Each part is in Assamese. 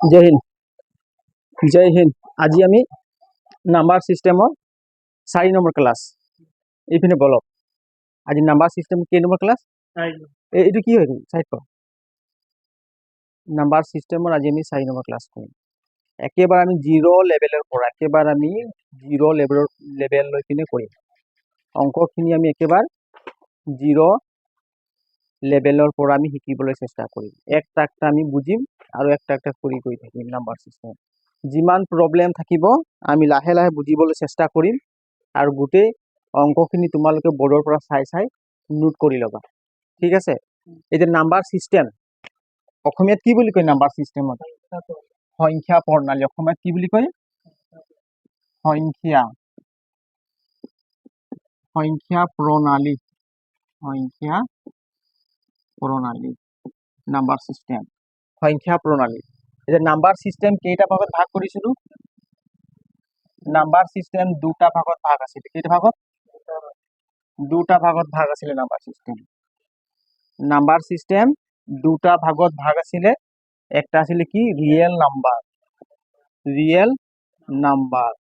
জয় হিন্দ। জয় হিন্দ। আজি আমি নাম্বাৰ ছিষ্টেমৰ 4 নম্বৰ ক্লাছ এইপিনে বলক। আজি নাম্বাৰ ছিষ্টেম কেই নম্বৰ ক্লাছ? এইটো কি হয় চাইড কৰ। নাম্বাৰ ছিষ্টেমৰ আজি আমি 4 নম্বৰ ক্লাছ কৰিম। একেবাৰে আমি জিৰ' লেভেলৰ পৰা একেবাৰে আমি জিৰ' লেভেল লৈ পিনে কৰিম। অংকখিনি আমি একেবাৰে জিৰ' লেভেলৰ পৰা আমি শিকিবলৈ চেষ্টা কৰিম। একটা একটা আমি বুজিম আৰু একটা একটা কৰি গৈ থাকিম। নাম্বাৰ ছিষ্টেম যিমান প্ৰব্লেম থাকিব আমি লাহে লাহে বুজিবলৈ চেষ্টা কৰিম আৰু গোটেই অংকখিনি তোমালোকে বৰ্ডৰ পৰা চাই চাই নোট কৰি ল'বা। ঠিক আছে? এতিয়া নাম্বাৰ ছিষ্টেম অসমীয়াত কি বুলি কয়? নাম্বাৰ ছিষ্টেমত সংখ্যা প্ৰণালী। অসমীয়াত কি বুলি কয়? সংখ্যা প্ৰণালী। সংখ্যা প্ৰণালী নাম্বাৰ ছিষ্টেম সংখ্যা প্ৰণালী। এতিয়া নাম্বাৰ ছিষ্টেম কেইটা ভাগত ভাগ কৰিছিলোঁ? নাম্বাৰ ছিষ্টেম দুটা ভাগত ভাগ আছিল। কেইটা ভাগত? দুটা ভাগত ভাগ আছিলে নাম্বাৰ ছিষ্টেম। নাম্বাৰ ছিষ্টেম দুটা ভাগত ভাগ আছিলে। একটা আছিলে কি? Real number. ৰিয়েল নাম্বাৰ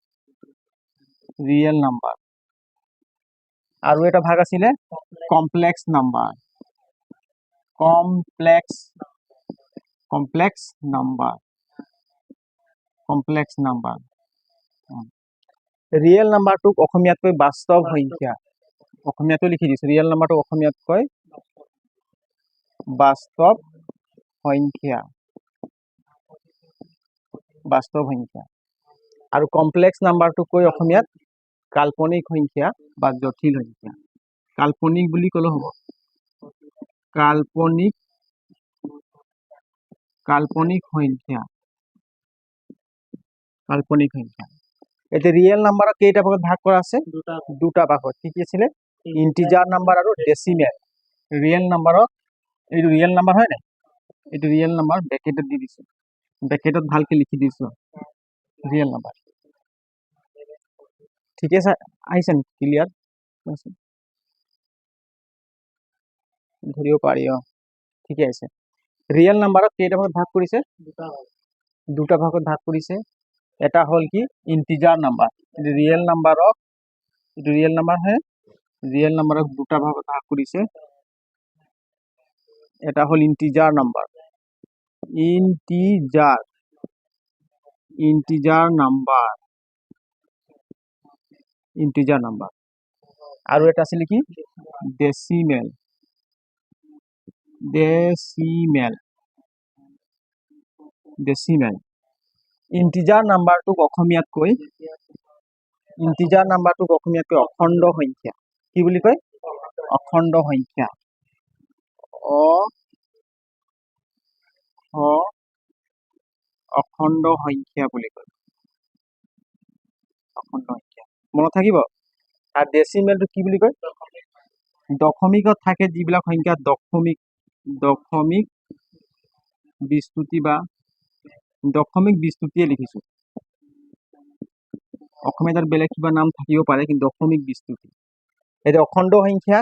আৰু এটা ভাগ আছিলে complex number. Complex number. Real নাম্বাৰটোক অসমীয়াত কয় বাস্তৱ সংখ্যা। অসমীয়াটো লিখি দিছো। ৰিয়েল নাম্বাৰটোক অসমীয়াত কয় বাস্তৱ সংখ্যা। আৰু কমপ্লেক্স নাম্বাৰটোক কয় অসমীয়াত কাল্পনিক সংখ্যা বা জটিল সংখ্যা। কাল্পনিক বুলি ক'লে হ'ব। কাল্পনিক সংখ্যা। এতিয়া ৰিয়েল নাম্বাৰক কেইটা ভাগত ভাগ কৰা আছে? দুটা ভাগত। কি কি আছিলে? ইন্টিজাৰ নাম্বাৰ আৰু ডেচিমেল। ৰিয়েল নাম্বাৰক এইটো ৰিয়েল নাম্বাৰ হয় নাই? এইটো ৰিয়েল নাম্বাৰ ব্ৰেকেটত দি দিছো। ব্ৰেকেটত ভালকে লিখি দিছো ৰিয়েল নাম্বাৰ। ঠিক আছে? আহিছে ক্লিয়াৰ? ধৰিব পাৰি। ঠিকে আছে। ৰিয়েল নাম্বাৰক কেইটা ভাগত ভাগ কৰিছে? দুটা ভাগত ভাগ কৰিছে। এটা হ'ল কি? Integer number. ৰিয়েল নাম্বাৰক এইটো ৰিয়েল নাম্বাৰ হয়। ৰিয়েল নাম্বাৰক দুটা ভাগত ভাগ কৰিছে। এটা হ'ল ইন্টিজাৰ নাম্বাৰ। ইন্টিজাৰ নাম্বাৰ আৰু এটা আছিলে কি? ডেচিমেল। ইন্টিজাৰ নাম্বাৰটোক অসমীয়াত কয় অখণ্ড সংখ্যা। কি বুলি কয়? অখণ্ড সংখ্যা। অখণ্ড সংখ্যা বুলি কয়। অখণ্ড সংখ্যা মনত থাকিব। আৰু ডেচিমেলটো কি বুলি কয়? দশমিকত থাকে যিবিলাক সংখ্যা দশমিক বিস্তুতি বা দশমিক বিস্তুতিয়ে লিখিছো। অসমীয়াত আৰু বেলেগ কিবা নাম থাকিব পাৰে, কিন্তু দশমিক বিস্তুতি। এতিয়া অখণ্ড সংখ্যা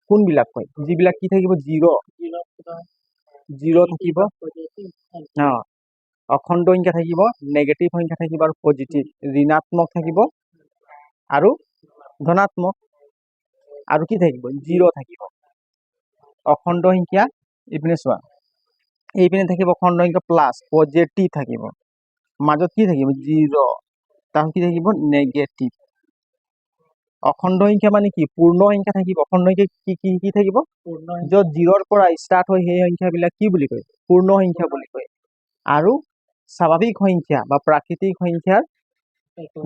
কোনবিলাক কয়? যিবিলাক কি থাকিব? জিৰ' থাকিব। অখণ্ড সংখ্যা থাকিব, নেগেটিভ সংখ্যা থাকিব আৰু পজিটিভ। ঋণাত্মক থাকিব আৰু ধনাত্মক। আৰু কি থাকিব? জিৰ' থাকিব। অখণ্ড সংখ্যা এইপিনে চোৱা, এইপিনে থাকিব অখণ্ড সংখ্যা প্লাছ পজিটিভ থাকিব। মাজত কি থাকিব? জিৰ'। তাৰপিছত কি থাকিব? নেগেটিভ। অখণ্ড সংখ্যা মানে কি? পূৰ্ণ সংখ্যা থাকিব। অখণ্ড সংখ্যা কি থাকিব? য'ত জিৰ'ৰ পৰা ষ্টাৰ্ট হয় সেই সংখ্যাবিলাক কি বুলি কয়? পূৰ্ণ সংখ্যা বুলি কয়। আৰু স্বাভাৱিক সংখ্যা বা প্ৰাকৃতিক সংখ্যাৰ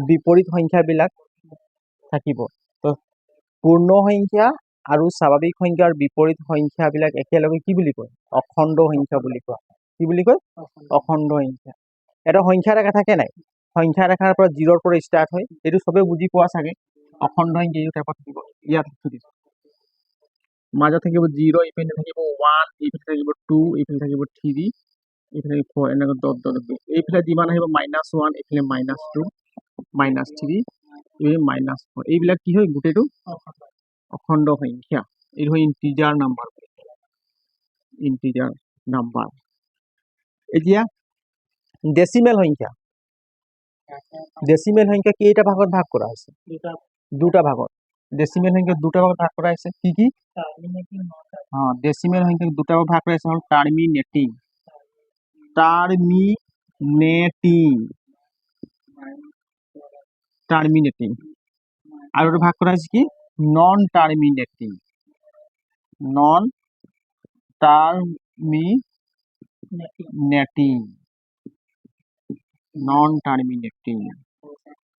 বিপৰীত সংখ্যাবিলাক থাকিব। তো পূৰ্ণ সংখ্যা আৰু স্বাভাৱিক সংখ্যাৰ বিপৰীত সংখ্যাবিলাক একেলগে কি বুলি কয়? অখণ্ড সংখ্যা বুলি কয়। কি বুলি কয়? অখণ্ড সংখ্যা। এটা সংখ্যা ৰেখা থাকে নাই? সংখ্যা ৰেখাৰ পৰা জিৰ'ৰ পৰা ষ্টাৰ্ট হয়। এইটো চবে বুজি পোৱা চাগে। অখণ্ড সংখ্যা এই টাইপত থাকিব। ইয়াত দিছো। মাজত থাকিব জিৰ', এইপিনে থাকিব 1, এইপিনে থাকিব 2, এইপিনে থাকিব 3, এইপিনে 4, এনেকৈ ডট ডট। এইফালে যিমান আহিব -1, এইফালে -2, -3, এই -4। এইবিলাক কি হয়? গোটেইটো অখণ্ড সংখ্যা। এইটো হয় ইন্টিজাৰ নাম্বাৰ। এতিয়া ডেসিমেল সংখ্যা কেইটা ভাগত ভাগ কৰা হৈছে? দুটা ভাগত। ডেসিমেল সংখ্যা দুটা ভাগত ভাগ কৰা হৈছে। কি কি? ডেসিমেল সংখ্যা দুটা ভাগত ভাগ কৰা হৈছে হ'ল টাৰ্মিনেটিং আৰু এটা ভাগ কৰা হৈছে কি? নন টাৰ্মিনেটিং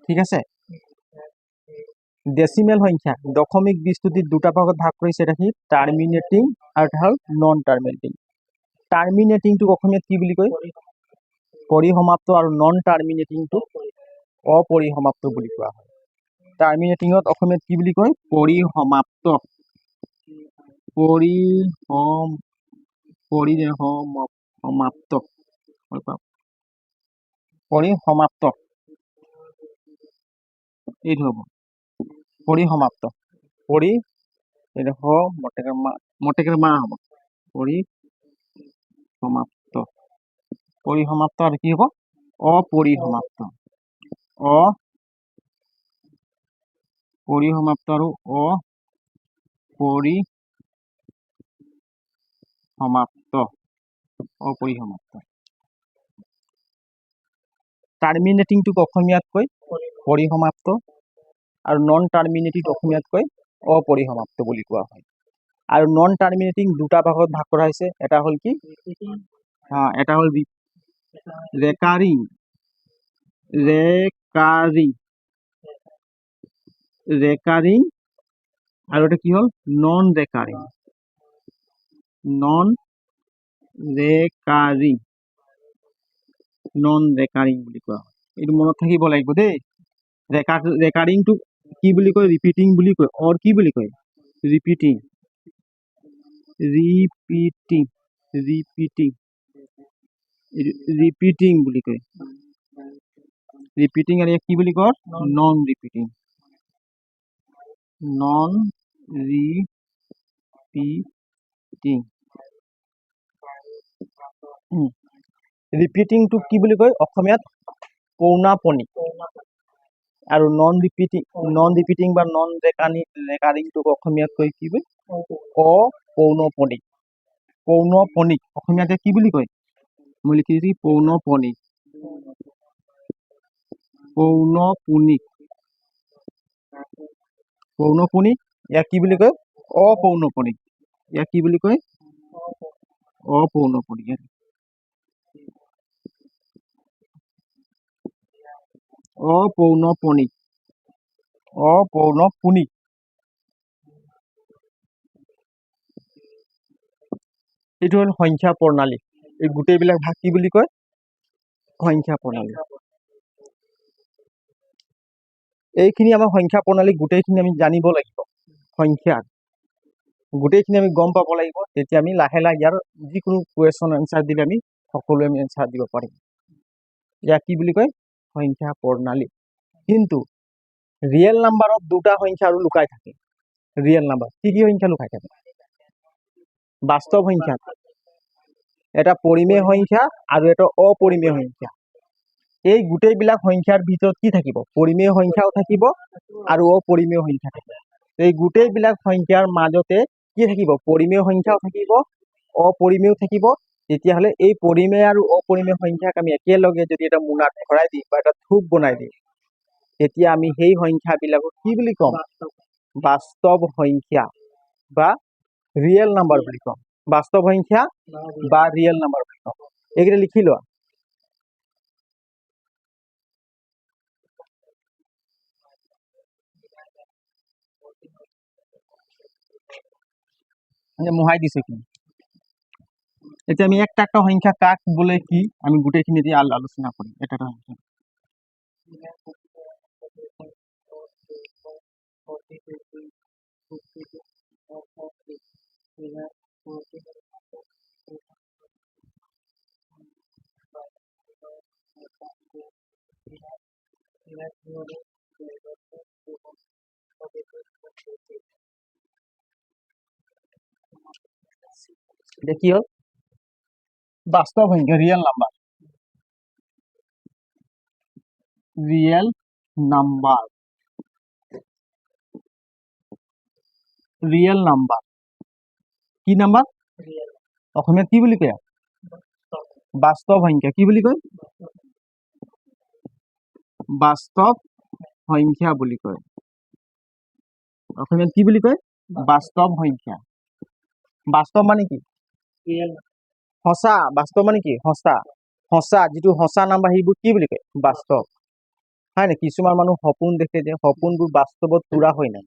ঠিক আছে। ডেসিমেল সংখ্যা দশমিক বিস্তৃতিত দুটা ভাগত ভাগ কৰিছে। এটা কি? টাৰ্মিনেটিং আৰু এটা হ'ল নন টাৰ্মিনেটিং। টাৰ্মিনেটিংটোক অসমীয়াত কি বুলি কয়? পৰিসমাপ্ত। আৰু নন টাৰ্মিনেটিংটো অপৰিসমাপ্ত বুলি কোৱা হয়। টাৰ্মিনেটিঙত অসমীয়াত কি বুলি কয়? পৰিসমাপ্ত। পৰিসমাপ্ত এইটো হ'ব পৰিসমাপ্ত। মটেকেৰ মা হ'ব পৰিসমাপ্ত আৰু কি হ'ব? অপৰিসমাপ্ত আৰু অপৰিসমাপ্ত। টাৰ্মিনেটিংটোক অসমীয়াত কয় পৰিসমাপ্ত আৰু নন টাৰ্মিনেটিং অসমীয়াত কয় অপৰিসমাপ্ত বুলি কোৱা হয়। আৰু নন টাৰ্মিনেটিং দুটা ভাগত ভাগ কৰা হৈছে। এটা হ'ল কি? এটা হ'ল ৰেকাৰিং আৰু এটা কি হ'ল? নন ৰেকাৰিং বুলি কোৱা হয়। এইটো মনত থাকিব লাগিব দেই। ৰেকাৰিংটো কি বুলি কয়? ৰিপিটিং বুলি কয়। অৰ কি বুলি কয়? ৰিপিটিং বুলি কয়। ৰিপিটিং আৰু কি বুলি কয়? নন ৰিপিটিং ৰিপিটিংটোক কি বুলি কয় অসমীয়াত? পৌনাপনিক। আৰু নন ৰিপিটিং বা নন ৰেকাৰিংটোক অসমীয়াত কয় কি কয়? অপৌনপনিক। অসমীয়াতে কি বুলি কয়? মই লিখি দিছো পৌনপনিক। ইয়াক কি বুলি কয়? অপৌনপনিক। ইয়াক কি বুলি কয়? অপৌনপনিক। এইটো হ'ল সংখ্যা প্ৰণালী। এই গোটেইবিলাক ভাগ কি বুলি কয়? সংখ্যা প্ৰণালী। এইখিনি আমাৰ সংখ্যা প্ৰণালী গোটেইখিনি আমি জানিব লাগিব। সংখ্যা গোটেইখিনি আমি গম পাব লাগিব। তেতিয়া আমি লাহে লাহে ইয়াৰ যিকোনো কুৱেশ্যন এনচাৰ দিলে আমি সকলোৱে আমি এনচাৰ দিব পাৰিম। ইয়াক কি বুলি কয়? সংখ্যা প্ৰণালী। কিন্তু ৰিয়েল নাম্বাৰত দুটা সংখ্যা আৰু লুকাই থাকে। ৰিয়েল নাম্বাৰ কি কি সংখ্যা লুকাই থাকে? বাস্তৱ সংখ্যা, এটা পৰিমেয় সংখ্যা আৰু এটা অপৰিমেয় সংখ্যা। এই গোটেইবিলাক সংখ্যাৰ ভিতৰত কি থাকিব? পৰিমেয় সংখ্যাও থাকিব আৰু অপৰিমেয় সংখ্যা থাকিব। এই গোটেইবিলাক সংখ্যাৰ মাজতে কি থাকিব? পৰিমেয় সংখ্যাও থাকিব, অপৰিমেয় থাকিব। তেতিয়াহ'লে এই পৰিমেয় আৰু অপৰিমেয় সংখ্যাক আমি একেলগে যদি এটা মোনাত ভৰাই দিম বা এটা থোপ বনাই দিম, তেতিয়া আমি সেই সংখ্যাবিলাকক কি বুলি কম? বাস্তৱ সংখ্যা বা ৰিয়েল নাম্বাৰ বুলি কম। বাস্তৱ সংখ্যা বা ৰিয়েল নাম্বাৰ বুলি কম। এইকেইটা লিখি লোৱা। মোহাই দিছো কি? এতিয়া আমি একটা একটা সংখ্যা কাক বলে কি আমি গোটেইখিনি দিয়ে আলোচনা কৰিম। এটা এটা সংখ্যা এটা কি হ'ল? বাস্তৱ সংখ্যা, real number. Real number, real number কি নাম্বাৰ? অসমীয়াত কি বুলি কয়? বাস্তৱ সংখ্যা। কি বুলি কয়? বাস্তৱ সংখ্যা বুলি কয়। অসমীয়াত কি বুলি কয়? বাস্তৱ সংখ্যা। বাস্তৱ মানে কি? সঁচা। বাস্তৱ মানে কি? সঁচা। সঁচা, যিটো সঁচা নাম্বাৰ সেইবোৰ কি বুলি কয়? বাস্তৱ। হয় নাই? কিছুমান মানুহ সপোন দেখে যে সপোনবোৰ বাস্তৱত পুৰা হয় নাই।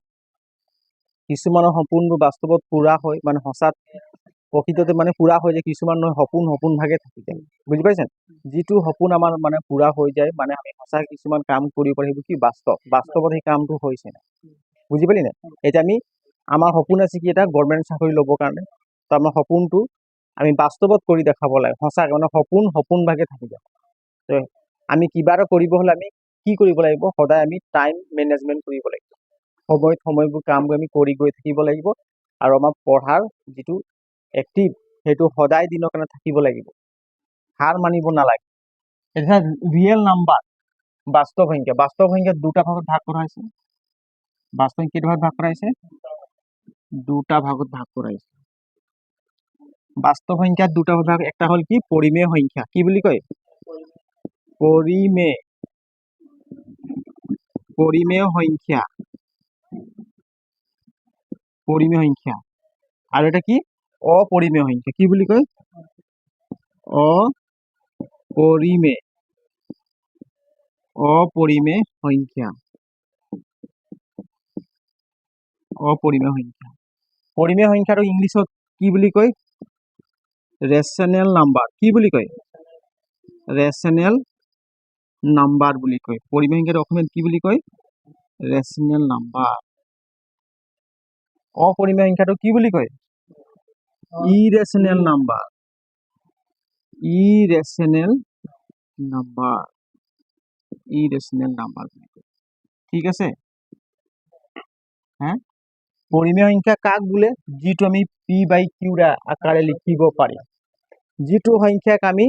কিছুমানৰ সপোনবোৰ বাস্তৱত পুৰা হয়, মানে সঁচাত প্ৰকৃততে মানে পুৰা হৈ যায়। কিছুমান সপোন সপোন ভাগে থাকি যায়। বুজি পাইছেন? যিটো সপোন আমাৰ মানে পুৰা হৈ যায়, মানে আমি সঁচা কিছুমান কাম কৰিব পাৰি, সেইবোৰ কি? বাস্তৱ। বাস্তৱত সেই কামটো হৈছে নাই। বুজি পালি নাই? এতিয়া আমাৰ সপোন আছে কি? এটা গভৰ্ণমেণ্ট চাকৰি ল'বৰ কাৰণে। তো আমাৰ সপোনটো আমি বাস্তৱত কৰি দেখাব লাগে। সঁচাকৈ মানে সপোন সপোন ভাগে থাকি যায়। তো আমি কিবা এটা কৰিব হ'লে আমি কি কৰিব লাগিব? সদায় আমি টাইম মেনেজমেণ্ট কৰিব লাগিব। সময়বোৰ কামবোৰ আমি কৰি গৈ থাকিব লাগিব। আৰু আমাৰ পঢ়াৰ যিটো এক্টিভ, সেইটো সদায় দিনৰ কাৰণে থাকিব লাগিব। হাৰ মানিব নালাগে। এতিয়া ৰিয়েল নাম্বাৰ, বাস্তৱ সংখ্যা। বাস্তৱ সংখ্যা দুটা ভাগত ভাগ কৰা হৈছে। বাস্তৱ সংখ্যা কেইটা ভাগত ভাগ কৰা হৈছে? দুটা ভাগত ভাগ কৰা হৈছে। বাস্তৱ সংখ্যাত দুটা ভাগ, একটা হ'ল কি? পৰিমেয় সংখ্যা। কি বুলি কয়? পৰিমেয় সংখ্যা। পৰিমেয় সংখ্যা। আৰু এটা কি? অপৰিমেয় সংখ্যা। কি বুলি কয়? অপৰিমেয় সংখ্যা। অপৰিমেয় সংখ্যা। পৰিমেয় সংখ্যাটো ইংলিছত কি বুলি কয়? Rational number. কি বুলি কয়? ৰেচনেল নাম্বাৰ বুলি কয়। পৰিমেয় সংখ্যাটো অসমীয়াত কি বুলি কয়? Rational number. অপৰিমেয় সংখ্যাটো কি বুলি কয়? ইৰেচনেল নাম্বাৰ। ইৰেচনেল নাম্বাৰ। ইৰেচনেল নাম্বাৰ বুলি কয়। ঠিক আছে? হ্যাঁ, পৰিমেয় সংখ্যা কাক বোলে? যিটো আমি পি বাই কিউ আকাৰে লিখিব পাৰিম। যিটো সংখ্যাক আমি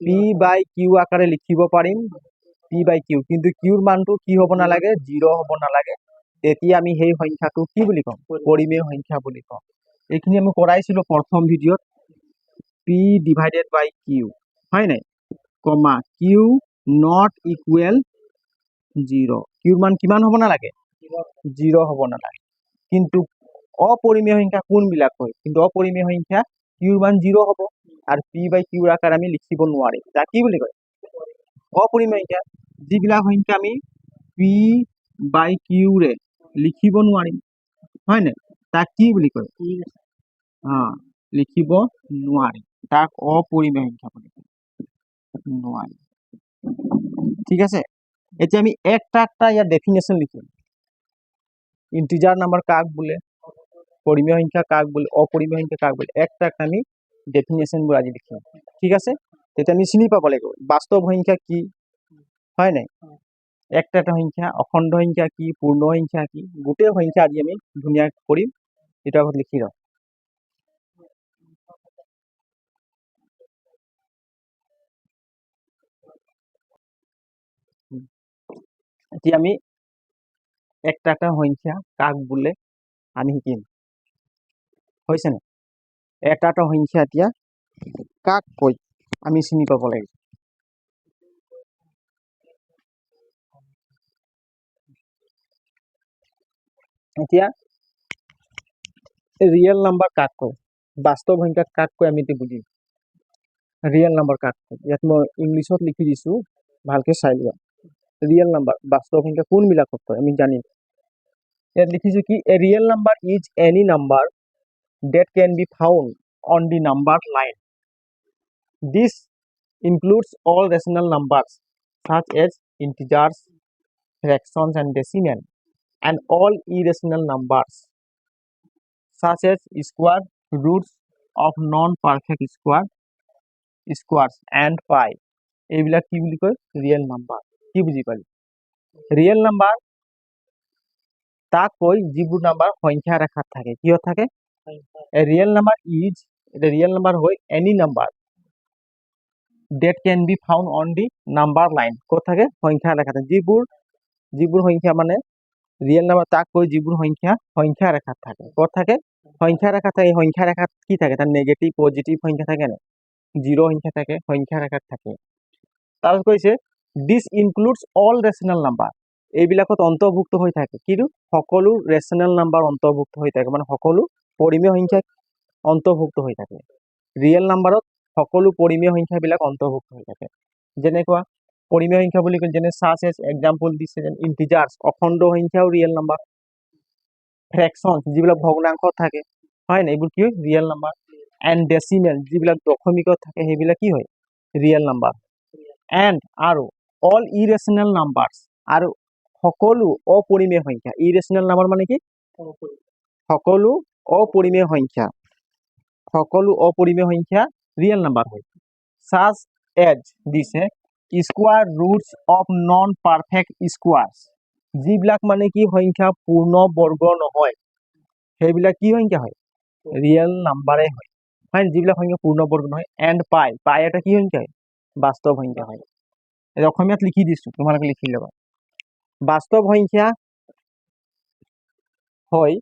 পি বাই কিউ আকাৰে লিখিব পাৰিম, পি বাই কিউ, কিন্তু কিউৰ মানটো কি হ'ব নালাগে? 0 হ'ব নালাগে। তেতিয়া আমি সেই সংখ্যাটো কি বুলি কম? পৰিমেয় সংখ্যা বুলি কম। এইখিনি আমি কৰাইছিলো প্ৰথম ভিডিঅ'ত। পি ডিভাইডেড বাই কিউ, হয় নাই? কমা কিউ নট ইকুৱেল 0। কিউৰ মান কিমান হ'ব নালাগে? 0 হ'ব নালাগে। কিন্তু অপৰিমেয় সংখ্যা কোনবিলাক হয়? কিন্তু অপৰিমেয় সংখ্যা কিউৰ মান 0 হ'ব আৰু পি বাই কিউৰ আকাৰ আমি লিখিব নোৱাৰিম। তাক কি বুলি কয়? অপৰিমেয় সংখ্যা। যিবিলাক সংখ্যা আমি পি বাই কিউৰে লিখিব নোৱাৰিম, হয় নাই? তাক কি বুলি কয়? লিখিব নোৱাৰিম, তাক অপৰিমেয় সংখ্যা বুলি কয়। নোৱাৰিম। ঠিক আছে? এতিয়া আমি একটা ইয়াৰ ডেফিনেশ্যন লিখিম। ইন্টিজাৰ নাম্বাৰ কাক বলে? পৰিমেয় সংখ্যা কাক বলে? অপৰিমেয় সংখ্যা কাক বলে? একটা আমি ডেফিনেশনবোৰ আজি লিখিম। ঠিক আছে? তেতিয়া আমি চিনি পাব লাগিব বাস্তৱ সংখ্যা কি, হয় নাই? একটা সংখ্যা, অখণ্ড সংখ্যা কি, পূৰ্ণ সংখ্যা কি, গোটেই সংখ্যা আজি আমি ধুনীয়াকৈ কৰিম। এটা আগত লিখি লওঁ। এতিয়া আমি একটা সংখ্যা কাক বোলে আমি শিকিম। হৈছে নে? এটা সংখ্যা এতিয়া কাক কয় আমি চিনি পাব লাগিব। এতিয়া ৰিয়েল নাম্বাৰ কাক কয়? বাস্তৱ সংখ্যা কাক কয় আমি বুজিম। ৰিয়েল নাম্বাৰ কাক কয়? ইয়াত মই ইংলিছত লিখি দিছো, ভালকে চাই লোৱা। ৰিয়েল নাম্বাৰ, বাস্তৱ সংখ্যা কোনবিলাকক কয় আমি জানিম। ইয়াত লিখিছো কি? A real number is any number that can be found on the number line. This includes all rational numbers such as integers, fractions and decimal, and all irrational numbers such as square roots of non-perfect squares and pi. এইবিলাক কি বুলি কয়? Real number. কি বুজি পালি? ৰিয়েল নাম্বাৰ তাক কয় যিবোৰ নাম্বাৰ সংখ্যা ৰেখাত থাকে। কিহত থাকে? A real number is, the real number হয় any number that can be found on the number line ক'ত থাকে সংখ্যা ৰেখাত যিবোৰ সংখ্যা মানে ৰিয়েল নাম্বাৰ তাক কৈ যিবোৰ সংখ্যা ৰেখাত থাকে ক'ত থাকে সংখ্যা ৰেখাত থাকে সংখ্যা ৰেখাত কি থাকে তাৰ নেগেটিভ পজিটিভ সংখ্যা থাকে না জিৰো সংখ্যা থাকে সংখ্যা ৰেখাত থাকে তাৰপিছত কৈছে this includes all rational number এইবিলাকত অন্তৰ্ভুক্ত হৈ থাকে কিন্তু সকলো ৰেচনেল নাম্বাৰ অন্তৰ্ভুক্ত হৈ থাকে মানে সকলো পৰিমেয় সংখ্যা অন্তৰ্ভুক্ত হৈ থাকে ৰিয়েল নাম্বাৰত সকলো পৰিমেয় সংখ্যাবিলাক অন্তৰ্ভুক্ত হৈ থাকে যেনেকুৱা পৰিমেয় সংখ্যা বুলি কয় যেনে সাচ এজ এক্সাম্পল দিছে যেন ইন্টিজাৰ্স অখণ্ড সংখ্যাও ৰিয়েল নাম্বাৰ ফ্ৰেকশন যিবিলাক ভগ্নাংশত থাকে হয় না এইবোৰ কি হয় ৰিয়েল নাম্বাৰ এণ্ড ডেচিমেল যিবিলাক দশমিকত থাকে সেইবিলাক কি হয় ৰিয়েল নাম্বাৰ এণ্ড আৰু অল ইৰেচনেল নাম্বাৰছ আৰু সকলো অপৰিমেয় সংখ্যা ইৰেচনেল নাম্বাৰ মানে কি সকলো অপৰিমেয় সংখ্যা ৰিয়েল নাম্বাৰ হয় সাচ এজ দিছে square roots of non perfect squares যিবিলাক মানে কি সংখ্যা পূর্ণ বর্গ নহয় সেইবিলাক কি সংখ্যা হয় রিয়েল নাম্বারে হয় হয় যিবিলাক সংখ্যা পূর্ণ বর্গ নহয় এন্ড পাই এটা কি সংখ্যা হয় বাস্তব সংখ্যা হয় অসমীয়াত লিখি দিছো তোমালোকে লিখি লবা বাস্তব সংখ্যা হয়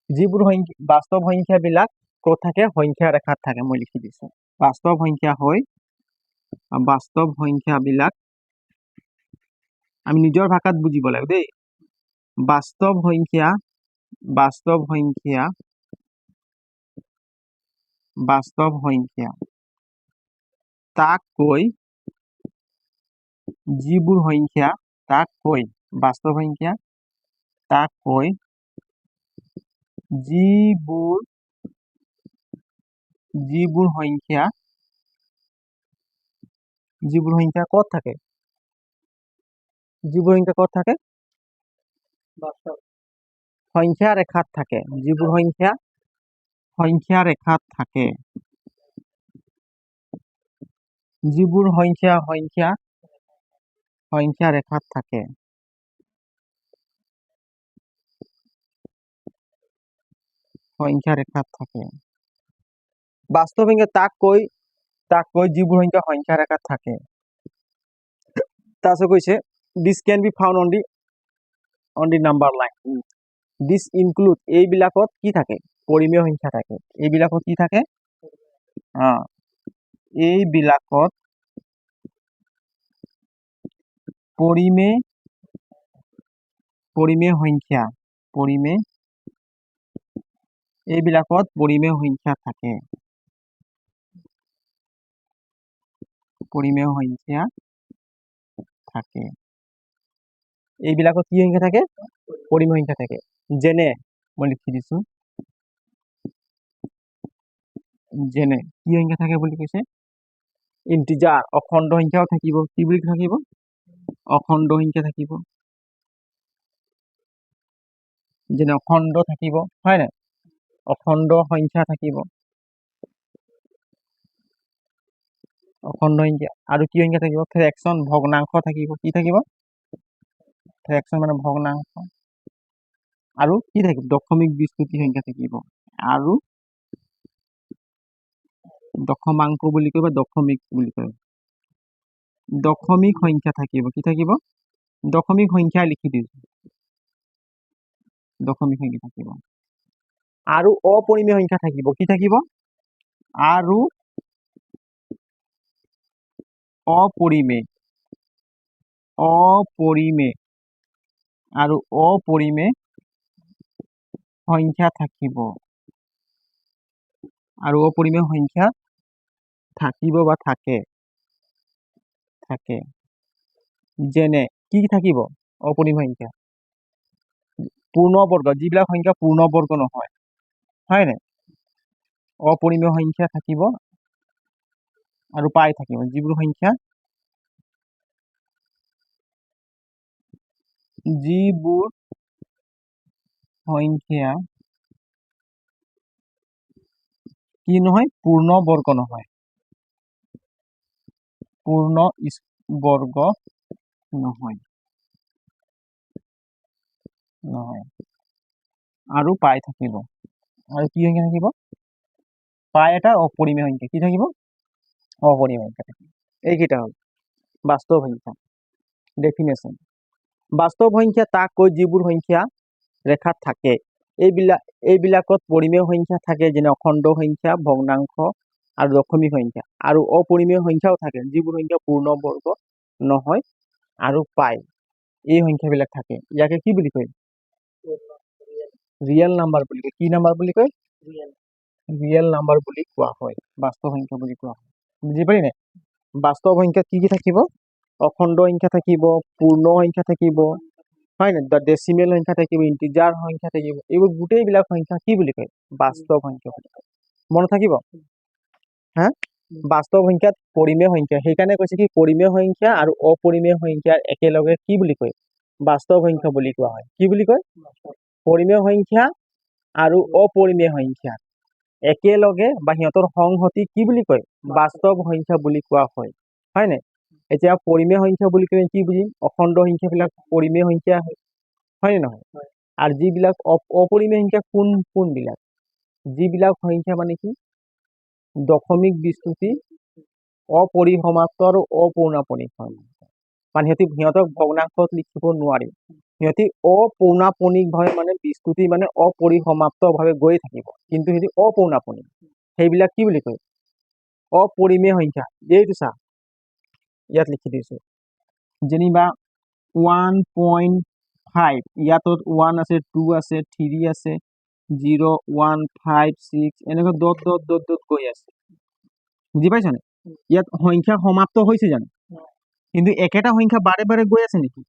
যিবোৰ বাস্তব সংখ্যাবিলাক ক'ত থাকে সংখ্যা ৰেখাত থাকে মই লিখি দিছো বাস্তব সংখ্যা হয় বাস্তব সংখ্যাবিলাক আমি নিজৰ ভাষাত বুজিব লাগিব দেই বাস্তব সংখ্যা তাক কৈ যিবোৰ সংখ্যা বাস্তব সংখ্যা তাক কৈ যিবোৰ সংখ্যা ক'ত থাকে সংখ্যা ৰেখাত থাকে যিবোৰ সংখ্যা ৰেখাত থাকে যিবোৰ সংখ্যা ৰেখাত থাকে বাস্তব সংখ্যা তাক কৈ যিবোৰ সংখ্যা ৰেখাত থাকে তাৰপিছত কৈছে this can be found on the number line this include এইবিলাকত কি থাকে পৰিমেয় সংখ্যা থাকে এইবিলাকত কি থাকে এইবিলাকত পৰিমেয় সংখ্যা থাকে এইবিলাকত কি সংখ্যা থাকে পৰিমেয় সংখ্যা থাকে যেনে মই লিখি দিছো যেনে কি সংখ্যা থাকে বুলি কৈছে ইন্টিজাৰ অখণ্ড সংখ্যাও থাকিব কি বুলি থাকিব অখণ্ড সংখ্যা থাকিব যেনে অখণ্ড থাকিব হয় না অখণ্ড সংখ্যা থাকিব অখণ্ড সংখ্যা আৰু কি সংখ্যা থাকিব ফ্ৰেকশন ভগ্নাংশ থাকিব কি থাকিব ফ্ৰেকশন মানে ভগ্নাংশ আৰু কি থাকিব দশমিক বিস্তৃতি সংখ্যা থাকিব আৰু দশমাংক বুলি কয় বা দশমিক বুলি কয় দশমিক সংখ্যা থাকিব কি থাকিব দশমিক সংখ্যা লিখি দিছো দশমিক সংখ্যা থাকিব আৰু অপৰিমেয় সংখ্যা থাকিব কি থাকিব আৰু অপৰিমেয় আৰু অপৰিমেয় সংখ্যা থাকিব আৰু অপৰিমেয় সংখ্যা থাকিব বা থাকে যেনে কি থাকিব অপৰিমেয় সংখ্যা পূৰ্ণবৰ্গ যিবিলাক সংখ্যা পূৰ্ণবৰ্গ নহয় হয় নাই অপৰিমেয় সংখ্যা থাকিব আৰু পাই থাকিব যিবোৰ সংখ্যা কি নহয় পূৰ্ণবৰ্গ নহয় আৰু পাই থাকিব আৰু কি সংখ্যা থাকিব পাই এটা অপৰিমেয় সংখ্যা কি থাকিব অপৰিমেয় সংখ্যা থাকিব এইকেইটা হ'ল বাস্তৱ সংখ্যা। ডেফিনেশ্যন বাস্তৱ সংখ্যা তাক কয় যিবোৰ সংখ্যা ৰেখাত থাকে। এইবিলাকত পৰিমেয় সংখ্যা থাকে, যেনে অখণ্ড সংখ্যা, ভগ্নাংশ আৰু দশমিক সংখ্যা, আৰু অপৰিমেয় সংখ্যাও থাকে যিবোৰ সংখ্যা পূৰ্ণবৰ্গ নহয় আৰু পায়। এই সংখ্যাবিলাক থাকে, ইয়াকে কি বুলি কয়? ৰিয়েল নাম্বাৰ বুলি কয়। কি নাম্বাৰ বুলি কয়? ৰিয়েল নাম্বাৰ বুলি কোৱা হয়, বাস্তৱ সংখ্যা বুলি কোৱা হয়। বুজি পালি নাই? বাস্তৱ সংখ্যাত কি কি থাকিব? অখণ্ড সংখ্যা থাকিব, পূৰ্ণ সংখ্যা থাকিব, হয় নাই? ডেচিমেল সংখ্যা থাকিব, ইন্টিজাৰ সংখ্যা থাকিব। এইবোৰ গোটেইবিলাক সংখ্যা কি বুলি কয়? বাস্তৱ সংখ্যা বুলি কয়। মনত থাকিব? হা? বাস্তৱ সংখ্যাত পৰিমেয় সংখ্যা, সেইকাৰণে কৈছে কি পৰিমেয় সংখ্যা আৰু অপৰিমেয় সংখ্যা একেলগে কি বুলি কয়? বাস্তৱ সংখ্যা বুলি কোৱা হয়। কি বুলি কয়? পৰিমেয় সংখ্যা আৰু অপৰিমেয় সংখ্যা একেলগে বা সিহঁতৰ সংহতি কি বুলি কয়? বাস্তৱ সংখ্যা বুলি কোৱা হয়। হয় নাই? এতিয়া পৰিমেয় সংখ্যা বুলি ক'লে কি বুজিম? অখণ্ড সংখ্যাবিলাক পৰিমেয় সংখ্যা হয় নে নহয়? আৰু যিবিলাক অপৰিমেয় সংখ্যা কোনবিলাক? যিবিলাক সংখ্যা মানে কি দশমিক বিস্তৃতি, অপৰিসমাপ্ত আৰু অপৌৰ্ণাপণিক সংখ্যা, মানে সিহঁতক ভগ্নাংশত লিখিব নোৱাৰি। সিহঁতি অপৌৰ্ণাপণিকভাৱে মানে বিস্তৃতি মানে অপৰিসমাপ্তভাৱে গৈয়ে থাকিব, কিন্তু সিহঁতি অপৌৰ্ণাপণিক। সেইবিলাক কি বুলি কয়? অপৰিমেয় সংখ্যা। এইটো চা, ইয়াত লিখি দিছো, যেনিবা 1.5, ইয়াতো 1 আছে, 2 আছে, 3 আছে, 0, 1, 5, 6 এনেকৈ ডট ডট ডট ডট গৈ আছে। বুজি পাইছা নে? ইয়াত সংখ্যা সমাপ্ত হৈছে জানো? কিন্তু একেটা সংখ্যা বাৰে বাৰে গৈ আছে নেকি?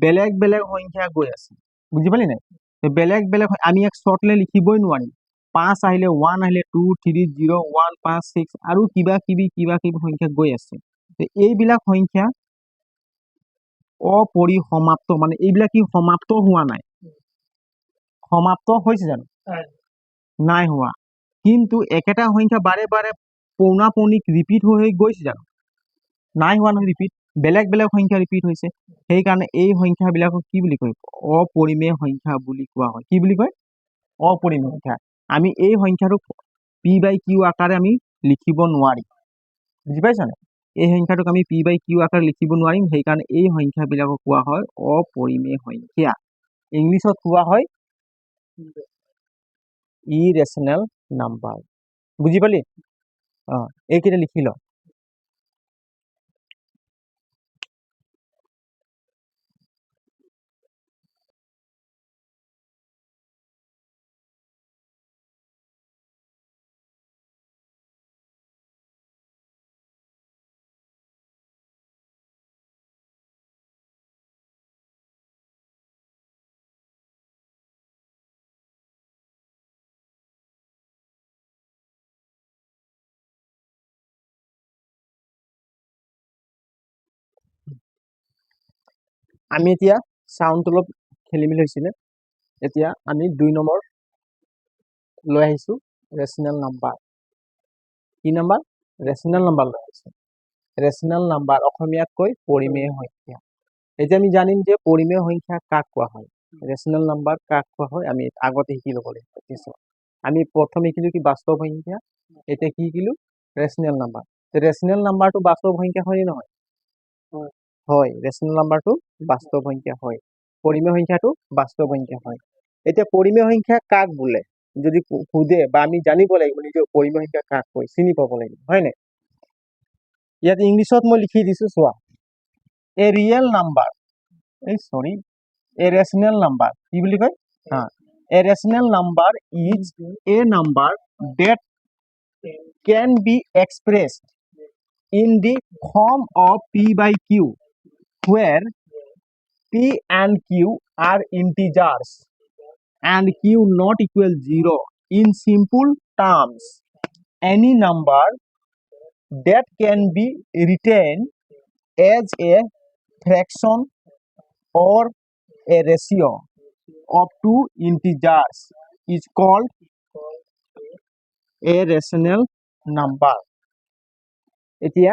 বেলেগ বেলেগ সংখ্যা গৈ আছে। বুজি পালি নাই? বেলেগ বেলেগ আমি এক শ্বৰ্টলে লিখিবই নোৱাৰিম। 5 আহিলে 1 আহিলে 2, 3, 0, 1, 5, 6 আৰু কিবা কিবি সংখ্যা গৈ আছে। এইবিলাক সংখ্যা অপৰিসমাপ্ত, মানে এইবিলাক কি সমাপ্ত হোৱা নাই? সমাপ্ত হৈছে জানো? নাই হোৱা। কিন্তু একেটা সংখ্যা বাৰে বাৰে পৌৰ্ণাপণিক ৰিপিট হৈ গৈছে জানো? নাই হোৱা নহয় ৰিপিট। বেলেগ বেলেগ সংখ্যা ৰিপিট হৈছে। সেইকাৰণে এই সংখ্যাবিলাকক কি বুলি কয়? অপৰিমেয় সংখ্যা বুলি কোৱা হয়। কি বুলি কয়? অপৰিমেয় সংখ্যা। আমি এই সংখ্যাটোক পি বাই কিউ আকাৰে আমি লিখিব নোৱাৰিম। বুজি পাইছা নে? এই সংখ্যাটোক আমি পি বাই কিউ আকাৰে লিখিব নোৱাৰিম, সেইকাৰণে এই সংখ্যাবিলাকক কোৱা হয় অপৰিমেয় সংখ্যা। ইংলিছত কোৱা হয় ইৰেচনেল নাম্বাৰ। বুজি পালি? এইকেইটা লিখি ল। আমি এতিয়া চাউণ্ডটো অলপ খেলি মেলি হৈছিলে। এতিয়া আমি 2 নম্বৰ লৈ আহিছো, ৰেচনেল নাম্বাৰ। কি নাম্বাৰ? ৰেচনেল নাম্বাৰ লৈ আহিছো। ৰেচনেল নাম্বাৰ অসমীয়াত কৈ পৰিমেয় সংখ্যা। এতিয়া আমি জানিম যে পৰিমেয় সংখ্যা কাক কোৱা হয়, ৰেচনেল নাম্বাৰ কাক কোৱা হয়। আমি আগতে শিকি ল'ব লাগিব। আমি প্ৰথম শিকিলো কি বাস্তৱ সংখ্যা, এতিয়া কি শিকিলো? Rational number. ৰেচনেল নাম্বাৰটো বাস্তৱ সংখ্যা হয় নে নহয়? হয়, ৰেচনেল নাম্বাৰটো বাস্তৱ সংখ্যা হয়। পৰিমেয় সংখ্যাটো বাস্তৱ সংখ্যা হয়। এতিয়া পৰিমেয় সংখ্যা কাক বোলে যদি সোধে, বা আমি জানিব লাগিব নিজে পৰিমেয় সংখ্যা কাক কয়, চিনি পাব লাগিব, হয় নাই? ইয়াত ইংলিছত মই লিখি দিছো, চোৱা। A real number, a rational number. কি বুলি কয়? A rational number is a number that can be expressed in the form of p by q, where p and q are integers and q not equal 0. In simple terms, any number that can be written as a fraction or a ratio of two integers is called a rational number. এতিয়া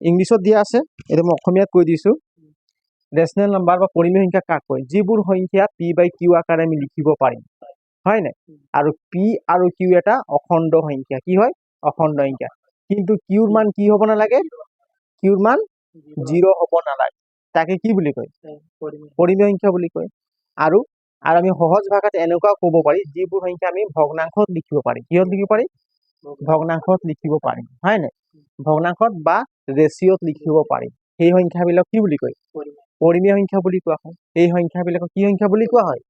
ইংলিছত দিয়া আছে, এতিয়া মই অসমীয়াত কৈ দিছো। ৰেচনেল নাম্বাৰ বা পৰিমেয় সংখ্যা কাক কয়? যিবোৰ সংখ্যা পি বাই কিউ আকাৰে আমি লিখিব পাৰিম, হয় নাই? আৰু পি আৰু কিউ এটা অখণ্ড সংখ্যা। কি হয়? অখণ্ড সংখ্যা। কিন্তু কিউৰ মান কি হ'ব নালাগে? কিউৰ মান 0 হ'ব নালাগে তাকে কি বুলি কয় পৰিমেয় সংখ্যা বুলি কয় আৰু আৰু আমি সহজ ভাষাত এনেকুৱা ক'ব পাৰি যিবোৰ সংখ্যা আমি ভগ্নাংশত লিখিব পাৰি কিহত লিখিব পাৰি ভগ্নাংশত লিখিব পাৰি হয় নাই ভগ্নাংশত বা ৰেচিঅ'ত লিখিব পাৰি সেই সংখ্যাবিলাক কি বুলি কয় পৰিমেয় সংখ্যা বুলি কোৱা হয় এই সংখ্যাবিলাকক কি সংখ্যা বুলি কোৱা হয়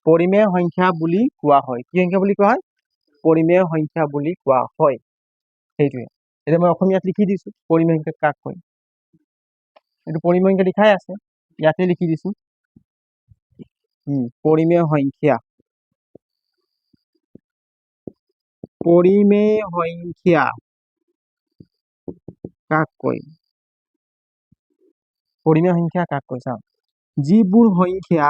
পৰিমেয় সংখ্যা বুলি কোৱা হয় কি সংখ্যা বুলি কোৱা হয় পৰিমেয় সংখ্যা বুলি কোৱা হয় সেইটোৱে এতিয়া মই অসমীয়াত লিখি দিছো পৰিমেয় সংখ্যা কাক কয় এইটো পৰিমেয় সংখ্যা লিখাই আছে ইয়াতে লিখি দিছো পৰিমেয় সংখ্যা কাক কয় পৰিমেয় সংখ্যা কাক কয় চাওক যিবোৰ সংখ্যা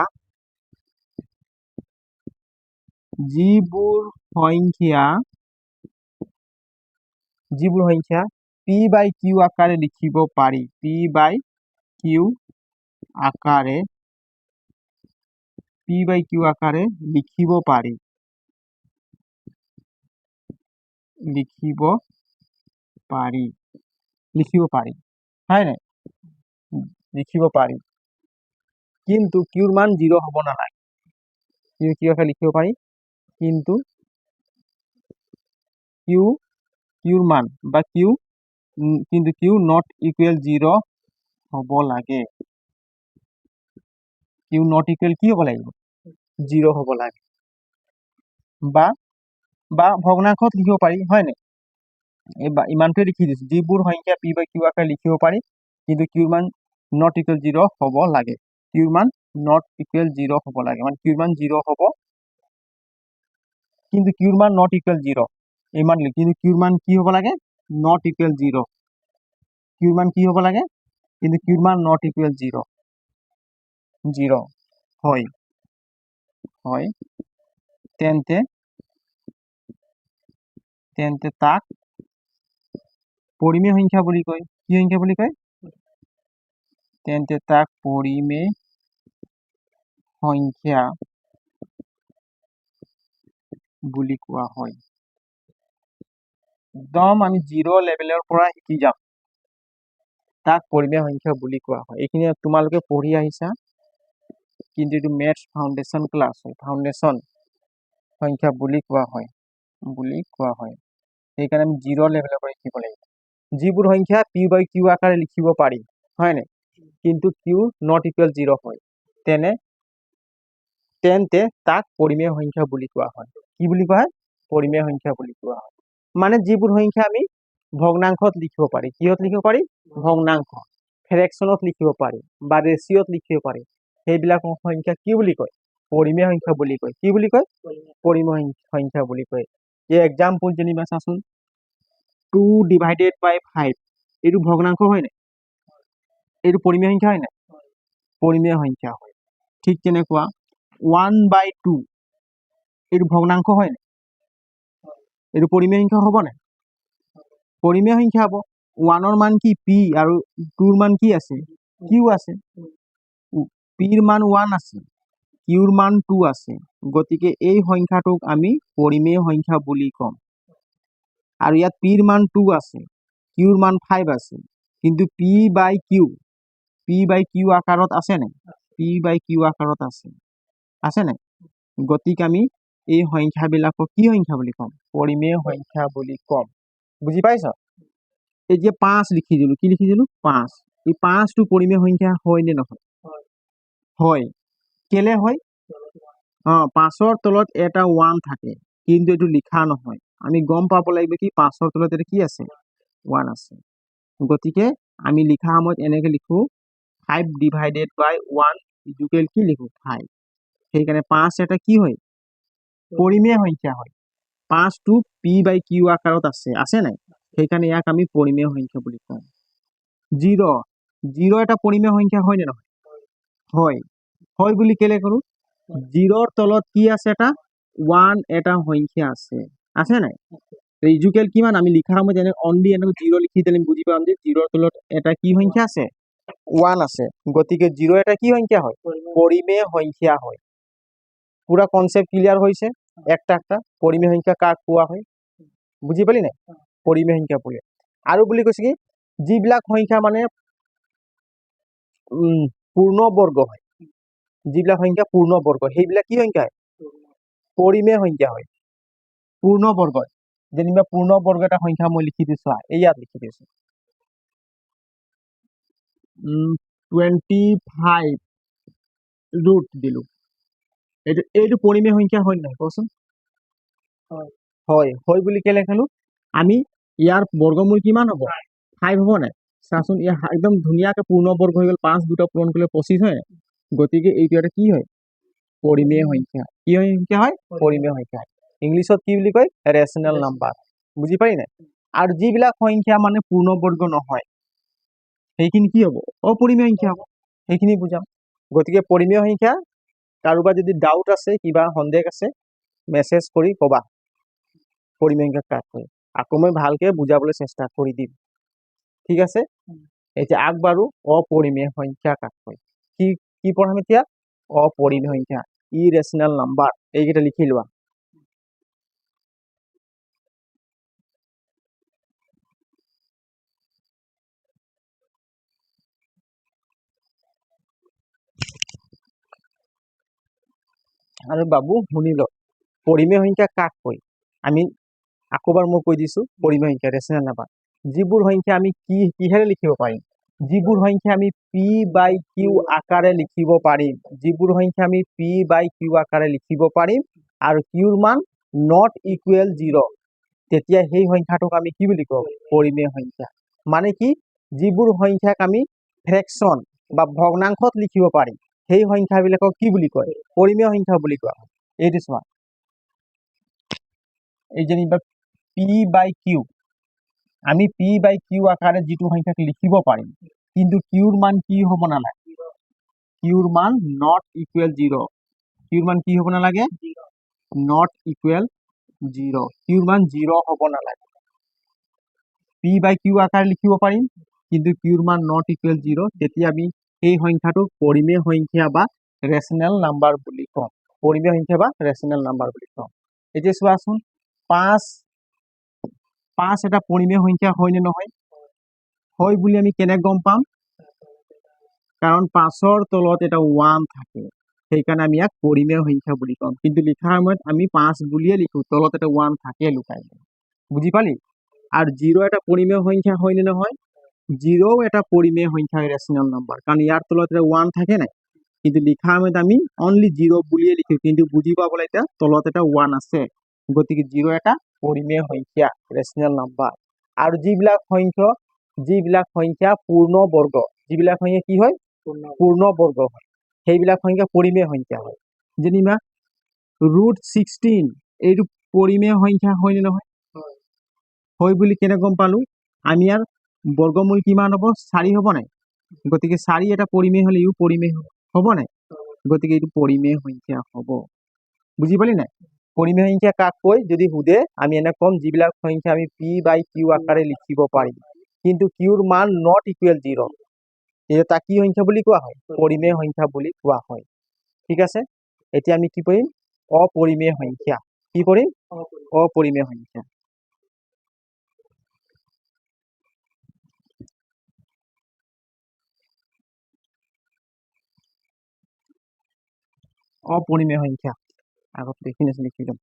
পি বাই কিউ আকাৰে লিখিব পাৰি পি বাই কিউ আকাৰে লিখিব পাৰি হয় নাই লিখিব পাৰি কিন্তু কিউৰ মান 0 হ'ব নালাগে কিউ আকাৰে লিখিব পাৰি কিন্তু কিউৰ মান বা কিউ নট ইকুৱেল 0 হ'ব লাগে কিউ নট ইকুৱেল কি হ'ব লাগিব 0 হ'ব লাগে বা ভগ্নাংশত লিখিব পাৰি হয় নাই ইমানটোৱে লিখি দিছো যিবোৰ সংখ্যা পি বাই কিউ আকাৰে লিখিব পাৰি কিন্তু কিউৰ মান নট ইকুৱেল 0 হ'ব লাগে কিউৰ মান নট ইকুৱেল 0 হ'ব লাগে মানে কিউৰ মান 0 হ'ব কিন্তু কিউৰ মান নট ইকুৱেল 0 ইমান কিন্তু কিউৰ মান কি হ'ব লাগে নট ইকুৱেল 0 কিউৰ মান কি হ'ব লাগে কিন্তু কিউৰ মান নট ইকুৱেল 0 হয় তেন্তে তাক পৰিমেয় সংখ্যা বুলি কয় কি সংখ্যা বুলি কয় তেন্তে তাক পৰিমেয় সংখ্যা বুলি কোৱা হয় একদম আমি 0 লেভেলৰ পৰা শিকি যাম তাক পৰিমেয় সংখ্যা বুলি কোৱা হয় এইখিনি তোমালোকে পঢ়ি আহিছা কিন্তু এইটো মেথছ ফাউণ্ডেশ্যন ক্লাছ হয় ফাউণ্ডেশ্যন সংখ্যা বুলি কোৱা হয় সেইকাৰণে আমি 0 লেভেলৰ পৰা শিকিব লাগিব যিবোৰ সংখ্যা পি বাই কিউ আকাৰে লিখিব পাৰি হয় নাই কিন্তু কিউ নট ইকুৱেল 0 হয় তেন্তে তাক পৰিমেয় সংখ্যা বুলি কোৱা হয় কি বুলি কোৱা হয় পৰিমেয় সংখ্যা বুলি কোৱা হয় মানে যিবোৰ সংখ্যা আমি ভগ্নাংশত লিখিব পাৰি কিহত লিখিব পাৰি ভগ্নাংশ ফ্ৰেকশ্যনত লিখিব পাৰি বা ৰেচিঅ'ত লিখিব পাৰি সেইবিলাক সংখ্যা কি বুলি কয় পৰিমেয় সংখ্যা বুলি কয় কি বুলি কয় পৰিমেয় সংখ্যা বুলি কয় এই এক্সাম্পল যেনিবা চাচোন 2 ডিভাইডেড বাই 5 এইটো ভগ্নাংশ হয় নাই এইটো পৰিমেয় সংখ্যা হয় নাই পৰিমেয় সংখ্যা হয় ঠিক তেনেকুৱা 1/2 এইটো ভগ্নাংশ হয় নাই এইটো পৰিমেয় সংখ্যা হ'ব নাই পৰিমেয় সংখ্যা হ'ব 1ৰ মান কি পি আৰু 2ৰ মান কি আছে কিউ আছে পিৰ মান 1 আছে কিউৰ মান 2 আছে গতিকে এই সংখ্যাটোক আমি পৰিমেয় সংখ্যা বুলি কম আৰু ইয়াত পিৰ মান 2 আছে কিউৰ মান 5 আছে কিন্তু পি বাই কিউ আকাৰত আছে নাই পি বাই কিউ আকাৰত আছে নাই গতিকে আমি এই সংখ্যাবিলাকক কি সংখ্যা বুলি কম পৰিমেয় সংখ্যা বুলি কম বুজি পাইছ এতিয়া 5 লিখি দিলো কি লিখি দিলো 5 এই 5টো পৰিমেয় সংখ্যা হয় নে নহয় হয় কেলে হয় 5ৰ তলত এটা 1 থাকে কিন্তু এইটো লিখা নহয় আমি গম পাব লাগিব কি 5ৰ তলত এটা কি আছে 1 আছে গতিকে আমি লিখা সময়ত এনেকে লিখো 5 ডিভাইডেড বাই 1 ইকুৱেল কি লিখো 5 সেইকাৰণে 5 এটা কি হয় পৰিমেয় সংখ্যা হয় 5টো পি বাই কিউ আকাৰত আছে নাই সেইকাৰণে ইয়াক আমি পৰিমেয় সংখ্যা বুলি কওঁ 0 এটা পৰিমেয় সংখ্যা হয় নে নহয় হয় বুলি কেলে কৰো 0ৰ তলত কি আছে এটা 1 এটা সংখ্যা আছে নাই ইকুৱেল কিমান আমি লিখাৰ সময়ত যেনে অনলি এনেকৈ 0 লিখি দিলে বুজি পাম যে 0ৰ তলত এটা কি সংখ্যা আছে 1 আছে গতিকে 0 এটা কি সংখ্যা হয় পৰিমেয় সংখ্যা হয় পুৰা কনসেপ্ট ক্লিয়াৰ হয়েছে একটা পৰিমেয় সংখ্যা কাক কোৱা হয় বুজি পালি নাই পৰিমেয় সংখ্যা বলে আৰু বুলি কৈছে কি যিবিলাক সংখ্যা মানে পূৰ্ণবৰ্গ হয়, যিবিলাক সংখ্যা পূৰ্ণবৰ্গ সেইবিলাক কি সংখ্যা হয়? পৰিমেয় সংখ্যা হয়। পূৰ্ণবৰ্গ যেনিবা পূৰ্ণবৰ্গ এটা সংখ্যা মই লিখি দিছো, এই ইয়াত লিখি দিছো 25 ৰুট দিলো। এইটো পৰিমেয় সংখ্যা হয় নহয় কওকচোন? হয় হয় বুলি কেলে খালো? আমি ইয়াৰ বৰ্গমূল কিমান হ'ব? 5 হ'ব নাই? চাচোন ইয়াৰ একদম ধুনীয়াকে পূৰ্ণবৰ্গ হৈ গ'ল, 5 দুটা পূৰণ কৰিলে 25 হয়। গতিকে এইটো এটা কি হয়? পৰিমেয় সংখ্যা। কি সংখ্যা হয়? পৰিমেয় সংখ্যা। ইংলিছত কি বুলি কয়? Rational number. বুজি পাৰি নাই? আৰু যিবিলাক সংখ্যা মানে পূৰ্ণবৰ্গ নহয় সেইখিনি কি হ'ব? অপৰিমেয় সংখ্যা হ'ব। সেইখিনি বুজাম। গতিকে পৰিমেয় সংখ্যা, কাৰোবাৰ যদি ডাউট আছে, কিবা সন্দেহ আছে, মেছেজ কৰি কবা পৰিমেয় সংখ্যা কাক কয়। আকৌ মই ভালকে বুজাবলৈ চেষ্টা কৰি দিম। ঠিক আছে? এতিয়া আগবাঢ়ো, অপৰিমেয় সংখ্যা কাক কয়। কি পঢ়াম এতিয়া? অপৰিমেয় সংখ্যা, ইৰেচনেল নাম্বাৰ। এইকেইটা লিখি লোৱা। আৰু বাবু শুনি ল, পৰিমেয় সংখ্যা কাক কয়? আমি আকৌবাৰ মই কৈ দিছো, পৰিমেয় সংখ্যা ৰেচনেল নাম্বাৰ যিবোৰ সংখ্যা আমি কিহেৰে লিখিব পাৰিম? যিবোৰ সংখ্যা আমি পি বাই কিউ আকাৰে লিখিব পাৰিম, যিবোৰ সংখ্যা আমি পি বাই কিউ আকাৰে লিখিব পাৰিম আৰু কিউৰ মান নট ইকুৱেল 0, তেতিয়া সেই সংখ্যাটোক আমি কি বুলি কওঁ? পৰিমেয় সংখ্যা। মানে কি? যিবোৰ সংখ্যাক আমি ফ্ৰেকশন বা ভগ্নাংশত লিখিব পাৰিম সেই সংখ্যাবিলাকক কি বুলি কয়? পৰিমেয় সংখ্যা বুলি কোৱা হয়। এইটো চোৱা, এই যেনিবা পি বাই কিউ, আমি পি বাই কিউ আকাৰে যিটো সংখ্যাক লিখিব পাৰিম, কিন্তু কিউৰ মান কি হ'ব নালাগে? কিউৰ মান নট ইকুৱেল 0। কিউৰ মান কি হ'ব নালাগে? Not equal 0। কিউৰ মান 0 হ'ব নালাগে। পি বাই কিউ আকাৰে লিখিব পাৰিম, কিন্তু কিউৰ মান নট ইকুৱেল 0, তেতিয়া আমি সেই সংখ্যাটোক পৰিমেয় সংখ্যা বা ৰেচনেল নাম্বাৰ বুলি কওঁ। পৰিমেয় সংখ্যা বা ৰেচনেল নাম্বাৰ বুলি কওঁ। এতিয়া চোৱাচোন, 5 এটা পৰিমেয় সংখ্যা হয় নে নহয়? হয় বুলি আমি কেনে গম পাম? কাৰণ 5ৰ তলত এটা 1 থাকে, সেইকাৰণে আমি ইয়াক পৰিমেয় সংখ্যা বুলি কওঁ। কিন্তু লিখাৰ সময়ত আমি 5 বুলিয়ে লিখো, তলত এটা 1 থাকে লুকাই। বুজি পালি? আৰু 0 এটা পৰিমেয় সংখ্যা হয় নে নহয়? 0 এটা পৰিমেয় সংখ্যা, ৰেচনেল নাম্বাৰ, কাৰণ ইয়াৰ তলত এটা 1 থাকে নাই। কিন্তু লিখাৰ সময়ত আমি অনলি 0 বুলিয়ে লিখো, কিন্তু বুজি পাবলৈ এতিয়া তলত এটা 1 আছে। গতিকে 0 এটা পৰিমেয় সংখ্যা, ৰেচনেল নাম্বাৰ। আৰু যিবিলাক সংখ্যা পূৰ্ণবৰ্গ, যিবিলাক সংখ্যা কি হয়? পূৰ্ণবৰ্গ হয়, সেইবিলাক সংখ্যা পৰিমেয় সংখ্যা হয়। যেনিবা √16 এইটো পৰিমেয় সংখ্যা হয় নে নহয়? হয় বুলি কেনে গম পালো? আমি ইয়াৰ বৰ্গমূল কিমান হ'ব? 4 হ'ব নাই? গতিকে 4 এটা পৰিমেয় হলে ইও পৰিমেয় হ'ব নাই? গতিকে এইটো পৰিমেয় সংখ্যা হ'ব। বুজি পালি নাই? পৰিমেয় সংখ্যা কাক কয় যদি সোধে, আমি এনে কম যিবিলাক সংখ্যা আমি পি বাই কিউ আকাৰে লিখিব পাৰিম, কিন্তু কিউৰ মান নট ইকুৱেল 0, তেতিয়া তাক কি সংখ্যা বুলি কোৱা হয়? পৰিমেয় সংখ্যা বুলি কোৱা হয়। ঠিক আছে? এতিয়া আমি কি কৰিম? অপৰিমেয় সংখ্যা। কি কৰিম? অপৰিমেয় সংখ্যা। অপৰিমেয় সংখ্যা আগত লিখি লম।